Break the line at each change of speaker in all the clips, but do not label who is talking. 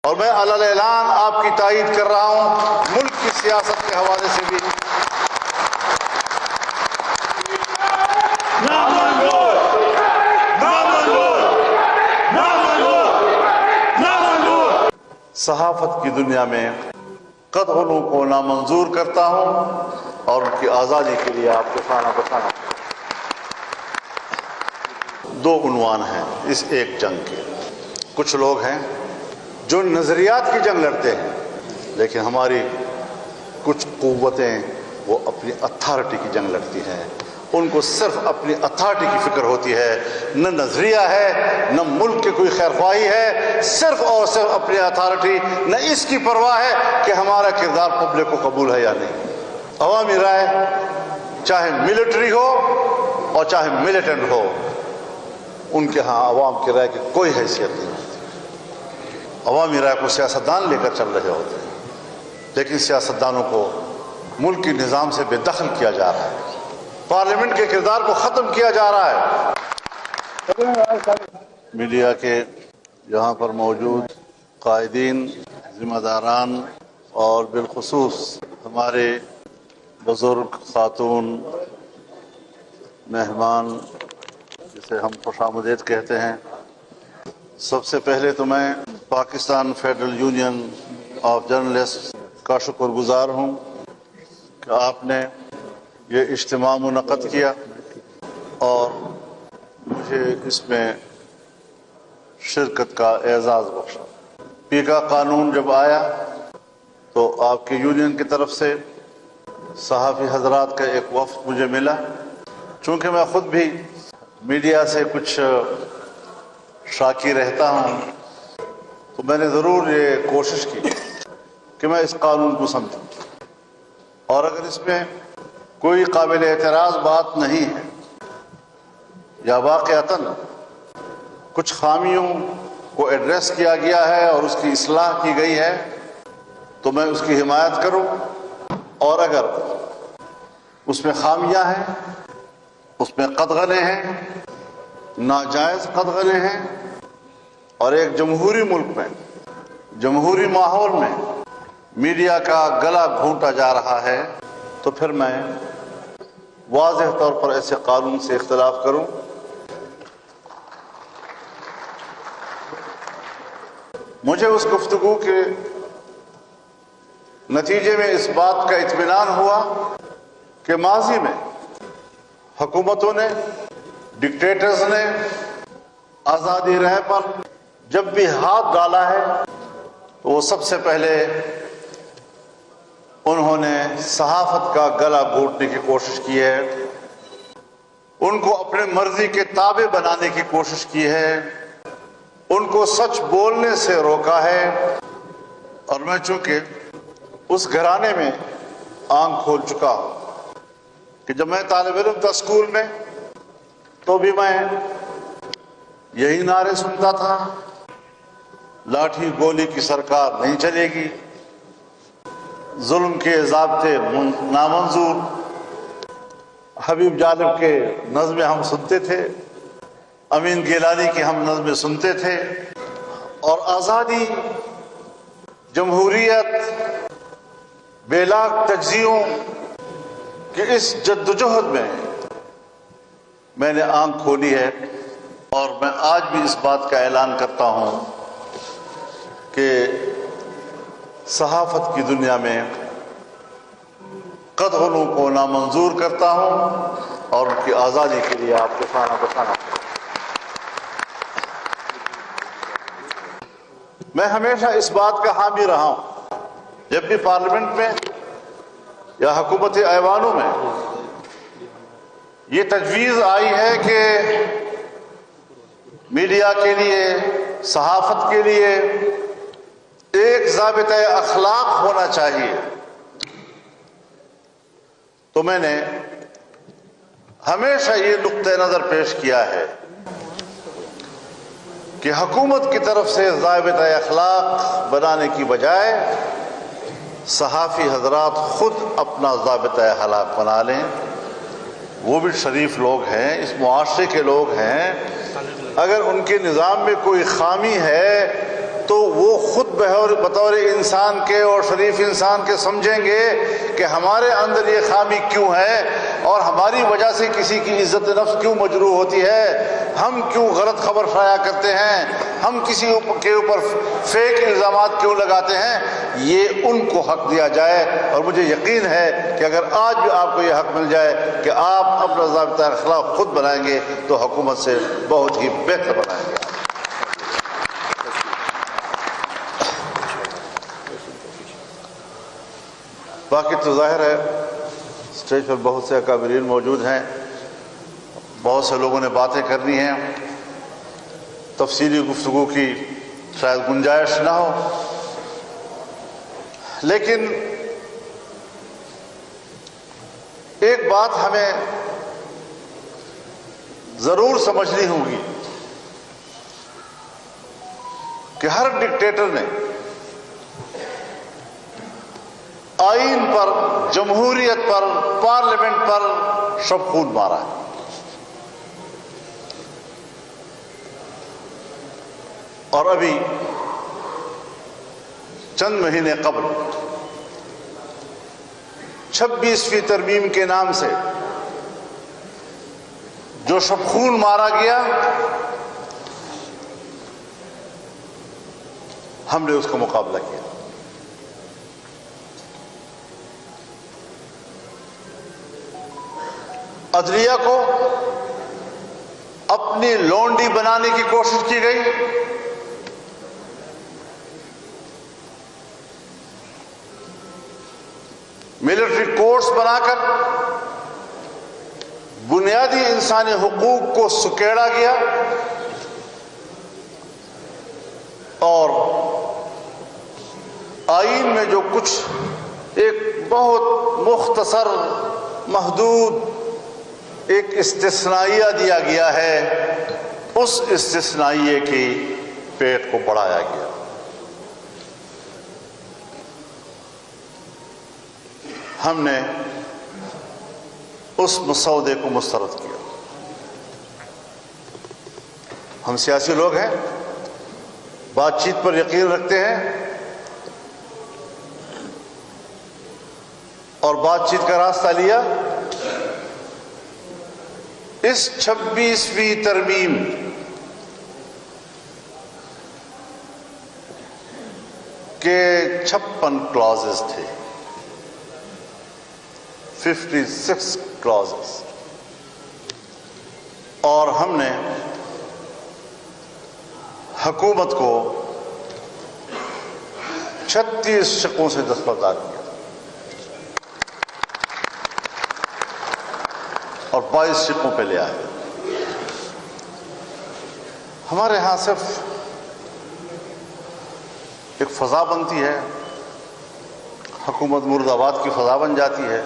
اور میں علی اعلان آپ کی تائید کر رہا ہوں ملک کی سیاست کے حوالے سے بھی۔ صحافت کی دنیا میں قتلوں کو نامنظور کرتا ہوں اور ان کی آزادی کے لیے آپ کو کھانا بچانا۔ دو عنوان ہیں اس ایک جنگ کے۔ کچھ لوگ ہیں جو نظریات کی جنگ لڑتے ہیں، لیکن ہماری کچھ قوتیں وہ اپنی اتھارٹی کی جنگ لڑتی ہیں۔ ان کو صرف اپنی اتھارٹی کی فکر ہوتی ہے، نہ نظریہ ہے، نہ ملک کی کوئی خیر خواہی ہے، صرف اور صرف اپنی اتھارٹی، نہ اس کی پرواہ ہے کہ ہمارا کردار پبلک کو قبول ہے یا نہیں۔ عوامی رائے چاہے ملٹری ہو اور چاہے ملیٹنٹ ہو، ان کے ہاں عوام کی رائے کی کوئی حیثیت نہیں ہوتی۔ عوامی رائے کو سیاستدان لے کر چل رہے ہوتے ہیں، لیکن سیاستدانوں کو ملک کے نظام سے بے دخل کیا جا رہا ہے، پارلیمنٹ کے کردار کو ختم کیا جا رہا ہے۔ میڈیا کے یہاں پر موجود قائدین، ذمہ داران اور بالخصوص ہمارے بزرگ خاتون مہمان جسے ہم خوش آمدید کہتے ہیں، سب سے پہلے تو میں Pakistan federal union of journalist کا شکر گزار ہوں کہ آپ نے یہ اجتماع منعقد کیا اور مجھے اس میں شرکت کا اعزاز بخشا۔ پیکا قانون جب آیا تو آپ کی یونین کی طرف سے صحافی حضرات کا ایک وفد مجھے ملا۔ چونکہ میں خود بھی میڈیا سے کچھ شاکی رہتا ہوں، تو میں نے ضرور یہ کوشش کی کہ میں اس قانون کو سمجھوں، اور اگر اس میں کوئی قابل اعتراض بات نہیں ہے یا واقعتاً کچھ خامیوں کو ایڈریس کیا گیا ہے اور اس کی اصلاح کی گئی ہے تو میں اس کی حمایت کروں، اور اگر اس میں خامیاں ہیں، اس میں قدغنیں ہیں، ناجائز قدغنیں ہیں، اور ایک جمہوری ملک میں، جمہوری ماحول میں میڈیا کا گلا گھونٹا جا رہا ہے، تو پھر میں واضح طور پر ایسے قانون سے اختلاف کروں۔ مجھے اس گفتگو کے نتیجے میں اس بات کا اطمینان ہوا کہ ماضی میں حکومتوں نے، ڈکٹیٹرز نے آزادی رائے پر جب بھی ہاتھ ڈالا ہے تو وہ سب سے پہلے انہوں نے صحافت کا گلا گھونٹنے کی کوشش کی ہے، ان کو اپنے مرضی کے تابع بنانے کی کوشش کی ہے، ان کو سچ بولنے سے روکا ہے۔ اور میں چونکہ اس گھرانے میں آنکھ کھول چکا ہوں کہ جب میں طالب علم تھا اسکول میں تو بھی میں یہی نعرے سنتا تھا، لاٹھی گولی کی سرکار نہیں چلے گی، ظلم کے ضابطے نامنظور، حبیب جالب کے نظمیں ہم سنتے تھے، امین گیلانی کی ہم نظمیں سنتے تھے، اور آزادی، جمہوریت، بے لاگ تجزیوں کی اس جدوجہد میں نے آنکھ کھولی ہے، اور میں آج بھی اس بات کا اعلان کرتا ہوں کہ صحافت کی دنیا میں قتلوں کو نامنظور کرتا ہوں اور ان کی آزادی کے لیے آپ کو کھانا بچانا۔ میں ہمیشہ اس بات کا حامی رہا ہوں، جب بھی پارلیمنٹ میں یا حکومتی ایوانوں میں یہ تجویز آئی ہے کہ میڈیا کے لیے، صحافت کے لیے ایک ضابطۂ اخلاق ہونا چاہیے، تو میں نے ہمیشہ یہ نقطۂ نظر پیش کیا ہے کہ حکومت کی طرف سے ضابطۂ اخلاق بنانے کی بجائے صحافی حضرات خود اپنا ضابطۂ اخلاق بنا لیں۔ وہ بھی شریف لوگ ہیں، اس معاشرے کے لوگ ہیں، اگر ان کے نظام میں کوئی خامی ہے تو وہ خود بطور انسان کے اور شریف انسان کے سمجھیں گے کہ ہمارے اندر یہ خامی کیوں ہے اور ہماری وجہ سے کسی کی عزت نفس کیوں مجروح ہوتی ہے، ہم کیوں غلط خبر شائع کرتے ہیں، ہم کسی کے اوپر فیک الزامات کیوں لگاتے ہیں، یہ ان کو حق دیا جائے۔ اور مجھے یقین ہے کہ اگر آج بھی آپ کو یہ حق مل جائے کہ آپ اپنا ضابطہ اخلاق خود بنائیں گے تو حکومت سے بہت ہی بہتر بنائیں گے۔ باقی تو ظاہر ہے اسٹیج پر بہت سے اکابرین موجود ہیں، بہت سے لوگوں نے باتیں کرنی ہیں، تفصیلی گفتگو کی شاید گنجائش نہ ہو، لیکن ایک بات ہمیں ضرور سمجھنی ہوگی کہ ہر ڈکٹیٹر نے آئین پر، جمہوریت پر، پارلیمنٹ پر شب خون مارا ہے۔ اور ابھی چند مہینے قبل 26ویں ترمیم کے نام سے جو شب خون مارا گیا، ہم نے اس کا مقابلہ کیا۔ عدلیہ کو اپنی لونڈی بنانے کی کوشش کی گئی، ملٹری کورٹس بنا کر بنیادی انسانی حقوق کو سکیڑا گیا، اور آئین میں جو کچھ ایک بہت مختصر محدود ایک استثنائیہ دیا گیا ہے، اس استثنائیے کی پیٹ کو بڑھایا گیا۔ ہم نے اس مسودے کو مسترد کیا۔ ہم سیاسی لوگ ہیں، بات چیت پر یقین رکھتے ہیں اور بات چیت کا راستہ لیا۔ اس 26ویں ترمیم کے 56 کلازز تھے، 56 کلازز، اور ہم نے حکومت کو 36 شقوں سے دستبردار کیا اور 22 شقوں پہ لے آئے۔ ہمارے ہاں صرف ایک فضا بنتی ہے، حکومت مرد آباد کی فضا بن جاتی ہے،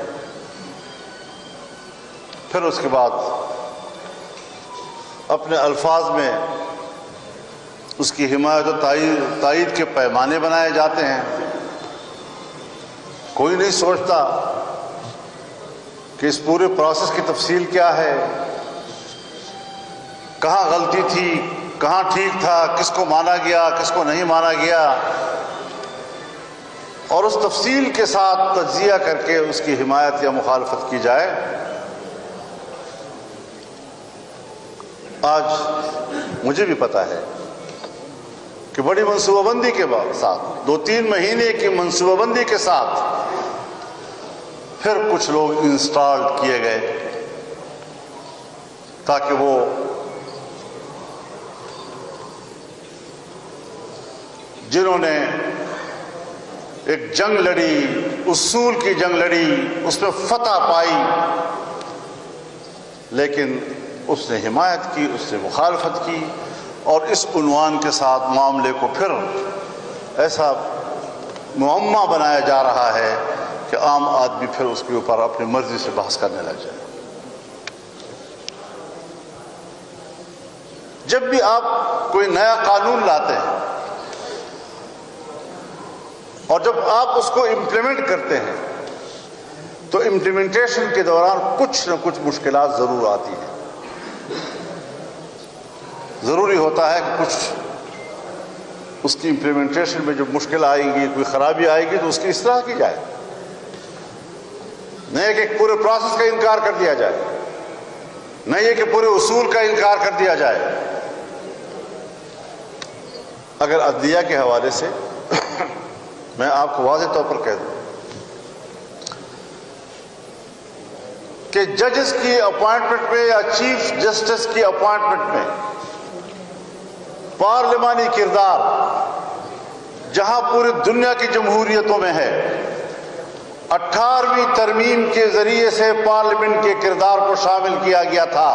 پھر اس کے بعد اپنے الفاظ میں اس کی حمایت و تائید کے پیمانے بنائے جاتے ہیں۔ کوئی نہیں سوچتا کہ اس پورے پروسیس کی تفصیل کیا ہے، کہاں غلطی تھی، کہاں ٹھیک تھا، کس کو مانا گیا، کس کو نہیں مانا گیا، اور اس تفصیل کے ساتھ تجزیہ کر کے اس کی حمایت یا مخالفت کی جائے۔ آج مجھے بھی پتا ہے کہ بڑی منصوبہ بندی کے ساتھ، 2-3 مہینے کی منصوبہ بندی کے ساتھ پھر کچھ لوگ انسٹال کیے گئے تاکہ وہ جنہوں نے ایک جنگ لڑی، اصول کی جنگ لڑی، اس میں فتح پائی، لیکن اس نے حمایت کی، اس نے مخالفت کی، اور اس عنوان کے ساتھ معاملے کو پھر ایسا معمہ بنایا جا رہا ہے کہ عام آدمی پھر اس کے اوپر اپنی مرضی سے بحث کرنے لگ جائے۔ جب بھی آپ کوئی نیا قانون لاتے ہیں اور جب آپ اس کو امپلیمنٹ کرتے ہیں تو امپلیمنٹیشن کے دوران کچھ نہ کچھ مشکلات ضرور آتی ہیں۔ ضروری ہوتا ہے کہ کچھ اس کی امپلیمنٹیشن میں جو مشکل آئے گی، کوئی خرابی آئے گی تو اس کی اصلاح کی جائے، نہیں کہ پورے پروسیس کا انکار کر دیا جائے، نہیں یہ کہ پورے اصول کا انکار کر دیا جائے۔ اگر عدلیہ کے حوالے سے میں آپ کو واضح طور پر کہہ دوں کہ ججز کی اپوائنٹمنٹ میں یا چیف جسٹس کی اپوائنٹمنٹ میں پارلیمانی کردار جہاں پوری دنیا کی جمہوریتوں میں ہے، 18ویں ترمیم کے ذریعے سے پارلیمنٹ کے کردار کو شامل کیا گیا تھا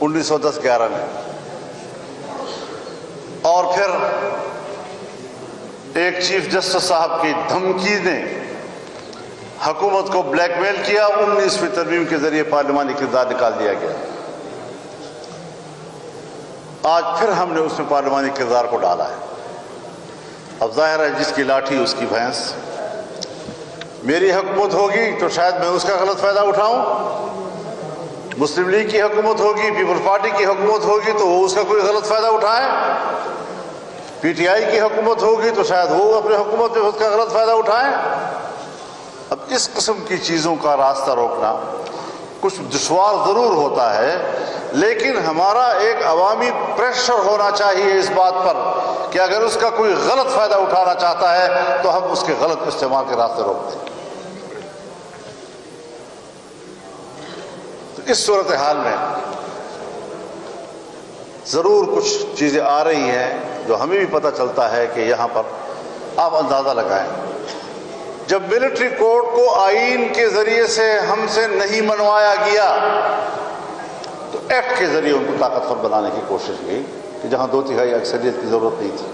1910-11 میں، اور پھر ایک چیف جسٹس صاحب کی دھمکی نے حکومت کو بلیک میل کیا، 19ویں ترمیم کے ذریعے پارلیمانی کردار نکال دیا گیا۔ آج پھر ہم نے اس میں پارلیمانی کردار کو ڈالا ہے۔ اب ظاہر ہے جس کی لاٹھی اس کی بھینس، میری حکومت ہوگی تو شاید میں اس کا غلط فائدہ اٹھاؤں، مسلم لیگ کی حکومت ہوگی، پیپلز پارٹی کی حکومت ہوگی تو وہ اس کا کوئی غلط فائدہ اٹھائے، پی ٹی آئی کی حکومت ہوگی تو شاید وہ اپنے حکومت میں اس کا غلط فائدہ اٹھائیں۔ اب اس قسم کی چیزوں کا راستہ روکنا کچھ دشوار ضرور ہوتا ہے، لیکن ہمارا ایک عوامی پریشر ہونا چاہیے اس بات پر کہ اگر اس کا کوئی غلط فائدہ اٹھانا چاہتا ہے تو ہم اس کے غلط استعمال کے راستے روک دیں۔ تو اس صورتحال میں ضرور کچھ چیزیں آ رہی ہیں جو ہمیں بھی پتہ چلتا ہے کہ یہاں پر آپ اندازہ لگائیں، جب ملٹری کوڈ کو آئین کے ذریعے سے ہم سے نہیں منوایا گیا تو ایکٹ کے ذریعے ان کو طاقتور بنانے کی کوشش کی کہ جہاں 2/3 اکثریت کی ضرورت نہیں تھی۔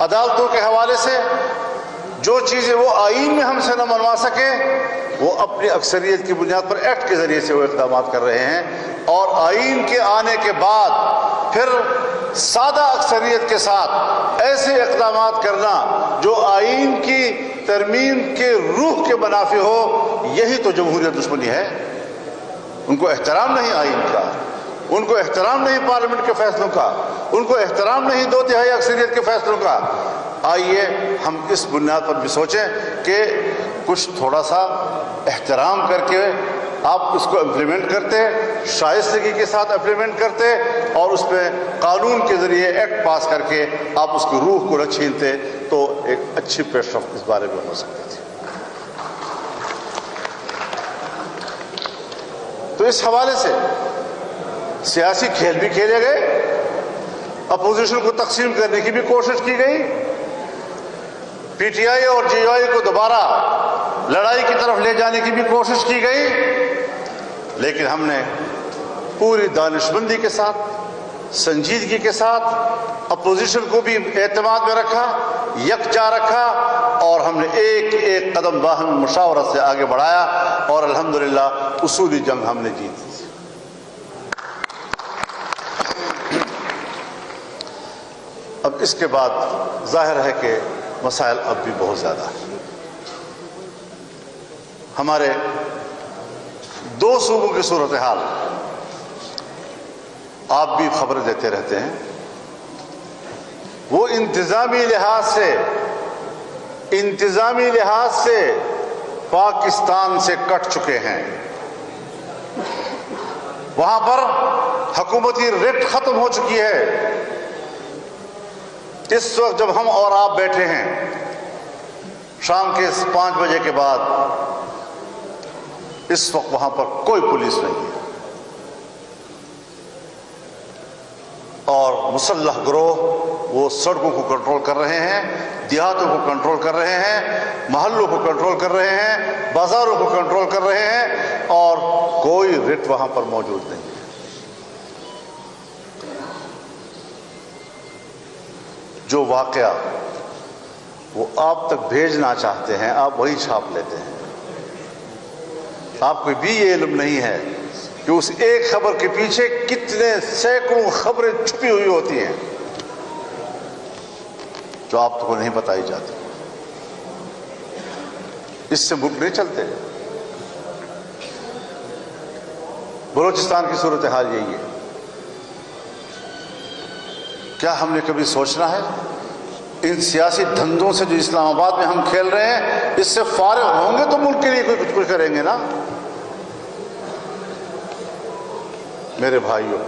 عدالتوں کے حوالے سے جو چیزیں وہ آئین میں ہم سے نہ منوا سکے وہ اپنی اکثریت کی بنیاد پر ایکٹ کے ذریعے سے وہ اقدامات کر رہے ہیں، اور آئین کے آنے کے بعد پھر سادہ اکثریت کے ساتھ ایسے اقدامات کرنا جو آئین کی ترمیم کے روح کے منافی ہو، یہی تو جمہوریت دشمنی ہے۔ ان کو احترام نہیں آئین کا، ان کو احترام نہیں پارلیمنٹ کے فیصلوں کا، ان کو احترام نہیں 2/3 اکثریت کے فیصلوں کا۔ آئیے ہم اس بنیاد پر بھی سوچیں کہ کچھ تھوڑا سا احترام کر کے آپ اس کو امپلیمنٹ کرتے، شائستگی کے ساتھ امپلیمنٹ کرتے، اور اس پہ قانون کے ذریعے ایکٹ پاس کر کے آپ اس کی روح کو نہ چھینتے تو ایک اچھی پیش رفت اس بارے میں ہو سکتی تھی۔ تو اس حوالے سے سیاسی کھیل بھی کھیلے گئے، اپوزیشن کو تقسیم کرنے کی بھی کوشش کی گئی، پی ٹی آئی اور جے آئی کو دوبارہ لڑائی کی طرف لے جانے کی بھی کوشش کی گئی، لیکن ہم نے پوری دانشمندی کے ساتھ، سنجیدگی کے ساتھ اپوزیشن کو بھی اعتماد میں رکھا، یکجا رکھا، اور ہم نے ایک ایک قدم باہمی مشاورت سے آگے بڑھایا، اور الحمدللہ اصولی جنگ ہم نے جیتی۔ اب اس کے بعد ظاہر ہے کہ مسائل اب بھی بہت زیادہ ہیں۔ ہمارے 2 صوبوں کی صورتحال آپ بھی خبریں دیتے رہتے ہیں، وہ انتظامی لحاظ سے پاکستان سے کٹ چکے ہیں۔ وہاں پر حکومتی رٹ ختم ہو چکی ہے۔ اس وقت جب ہم اور آپ بیٹھے ہیں شام کے 5 بجے کے بعد، اس وقت وہاں پر کوئی پولیس نہیں ہے، اور مسلح گروہ وہ سڑکوں کو کنٹرول کر رہے ہیں، دیہاتوں کو کنٹرول کر رہے ہیں، محلوں کو کنٹرول کر رہے ہیں، بازاروں کو کنٹرول کر رہے ہیں، اور کوئی رٹ وہاں پر موجود نہیں ہے۔ جو واقعہ وہ آپ تک بھیجنا چاہتے ہیں آپ وہی چھاپ لیتے ہیں۔ آپ کو بھی یہ علم نہیں ہے کہ اس ایک خبر کے پیچھے کتنے سینکڑوں خبریں چھپی ہوئی ہوتی ہیں جو آپ کو نہیں بتائی جاتی۔ اس سے ملک نہیں چلتے۔ بلوچستان کی صورتحال یہی ہے۔ کیا ہم نے کبھی سوچنا ہے ان سیاسی دھندوں سے جو اسلام آباد میں ہم کھیل رہے ہیں، اس سے فارغ ہوں گے تو ملک کے لیے کچھ کریں گے نا؟ میرے بھائیوں،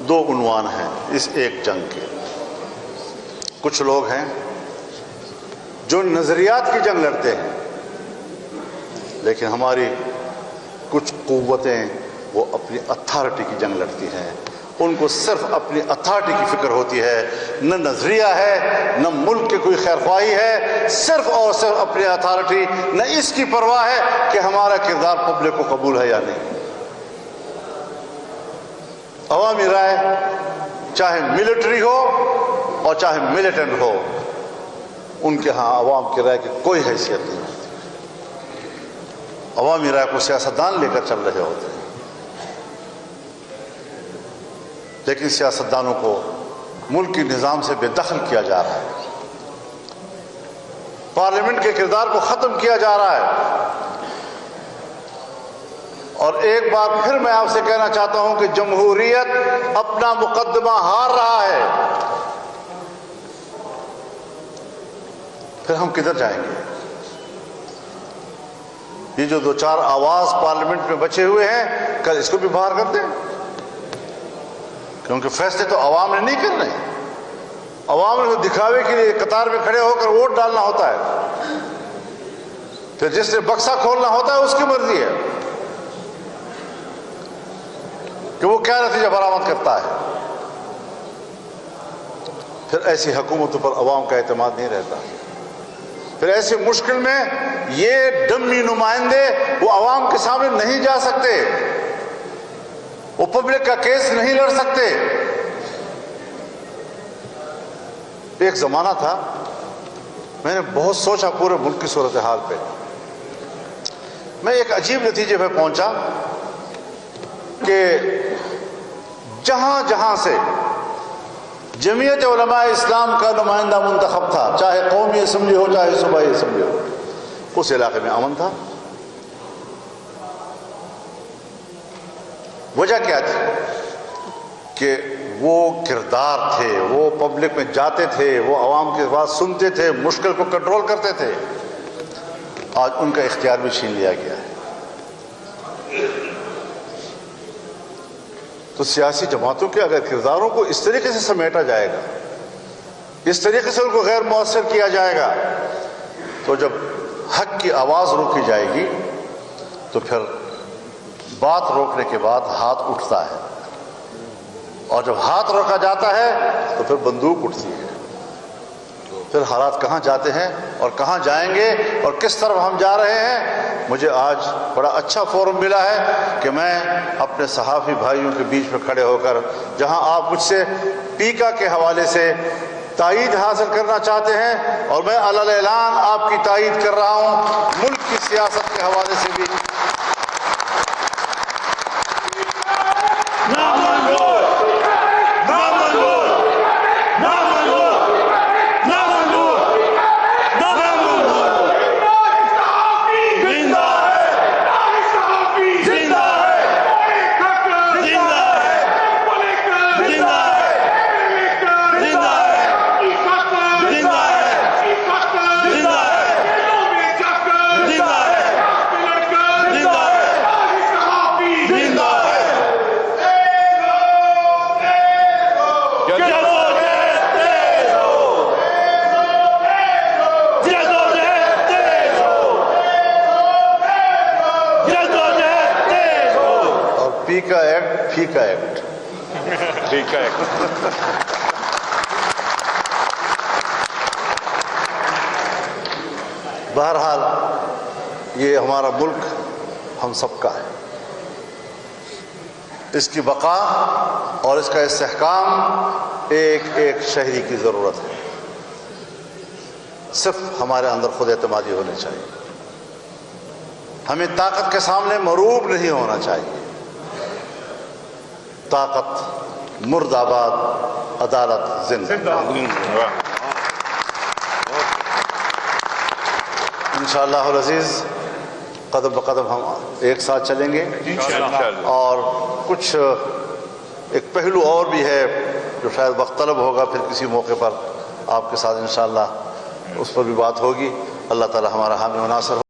دو عنوان ہیں اس ایک جنگ کے۔ کچھ لوگ ہیں جو نظریات کی جنگ لڑتے ہیں، لیکن ہماری کچھ قوتیں وہ اپنی اتھارٹی کی جنگ لڑتی ہیں۔ ان کو صرف اپنی اتھارٹی کی فکر ہوتی ہے، نہ نظریہ ہے، نہ ملک کی کوئی خیر خواہی ہے، صرف اور صرف اپنی اتھارٹی، نہ اس کی پرواہ ہے کہ ہمارا کردار پبلک کو قبول ہے یا نہیں۔ عوامی رائے چاہے ملٹری ہو اور چاہے ملیٹنٹ ہو، ان کے ہاں عوام کی رائے کی کوئی حیثیت نہیں ہوتی۔ عوامی رائے کو سیاستدان لے کر چل رہے ہوتے ہیں، لیکن سیاستدانوں کو ملک کی نظام سے بے دخل کیا جا رہا ہے، پارلیمنٹ کے کردار کو ختم کیا جا رہا ہے۔ اور ایک بار پھر میں آپ سے کہنا چاہتا ہوں کہ جمہوریت اپنا مقدمہ ہار رہا ہے۔ پھر ہم کدھر جائیں گے؟ یہ جو 2-4 آواز پارلیمنٹ میں بچے ہوئے ہیں، کل اس کو بھی باہر کر دیں، کیونکہ فیصلے تو عوام نے نہیں کرنے۔ عوام نے تو دکھاوے کے لیے قطار میں کھڑے ہو کر ووٹ ڈالنا ہوتا ہے، پھر جس نے بکسہ کھولنا ہوتا ہے اس کی مرضی ہے کہ وہ کیا نتیجہ برآمد کرتا ہے۔ پھر ایسی حکومتوں پر عوام کا اعتماد نہیں رہتا۔ پھر ایسی مشکل میں یہ ڈمی نمائندے وہ عوام کے سامنے نہیں جا سکتے، وہ پبلک کا کیس نہیں لڑ سکتے۔ ایک زمانہ تھا، میں نے بہت سوچا پورے ملک کی صورتحال پہ، میں ایک عجیب نتیجے پہ پہنچا کہ جہاں جہاں سے جمعیت علماء اسلام کا نمائندہ منتخب تھا، چاہے قومی اسمبلی ہو چاہے صوبائی اسمبلی ہو، اس علاقے میں امن تھا۔ وجہ کیا تھی؟ کہ وہ کردار تھے، وہ پبلک میں جاتے تھے، وہ عوام کی بات سنتے تھے، مشکل کو کنٹرول کرتے تھے۔ آج ان کا اختیار بھی چھین لیا گیا ہے۔ تو سیاسی جماعتوں کے اگر کرداروں کو اس طریقے سے سمیٹا جائے گا، اس طریقے سے ان کو غیر مؤثر کیا جائے گا، تو جب حق کی آواز روکی جائے گی تو پھر بات روکنے کے بعد ہاتھ اٹھتا ہے، اور جب ہاتھ روکا جاتا ہے تو پھر بندوق اٹھتی ہے۔ پھر حالات کہاں جاتے ہیں اور کہاں جائیں گے اور کس طرف ہم جا رہے ہیں؟ مجھے آج بڑا اچھا فورم ملا ہے کہ میں اپنے صحافی بھائیوں کے بیچ میں کھڑے ہو کر، جہاں آپ مجھ سے پیکا کے حوالے سے تائید حاصل کرنا چاہتے ہیں، اور میں علی اعلان آپ کی تائید کر رہا ہوں، ملک کی سیاست کے حوالے سے بھی فیکا ایکٹ بہرحال یہ ہمارا ملک ہم سب کا ہے، اس کی بقا اور اس کا استحکام ایک ایک شہری کی ضرورت ہے۔ صرف ہمارے اندر خود اعتمادی ہونی چاہیے، ہمیں طاقت کے سامنے مغلوب نہیں ہونا چاہیے۔ طاقت مرد آباد، عدالت زندہ۔ انشاءاللہ العزیز قدم بقدم ہم ایک ساتھ چلیں گے، اور کچھ ایک پہلو اور بھی ہے جو شاید وقت طلب ہوگا، پھر کسی موقع پر آپ کے ساتھ انشاءاللہ اس پر بھی بات ہوگی۔ اللہ تعالی ہمارا حامی و ناصر ہو۔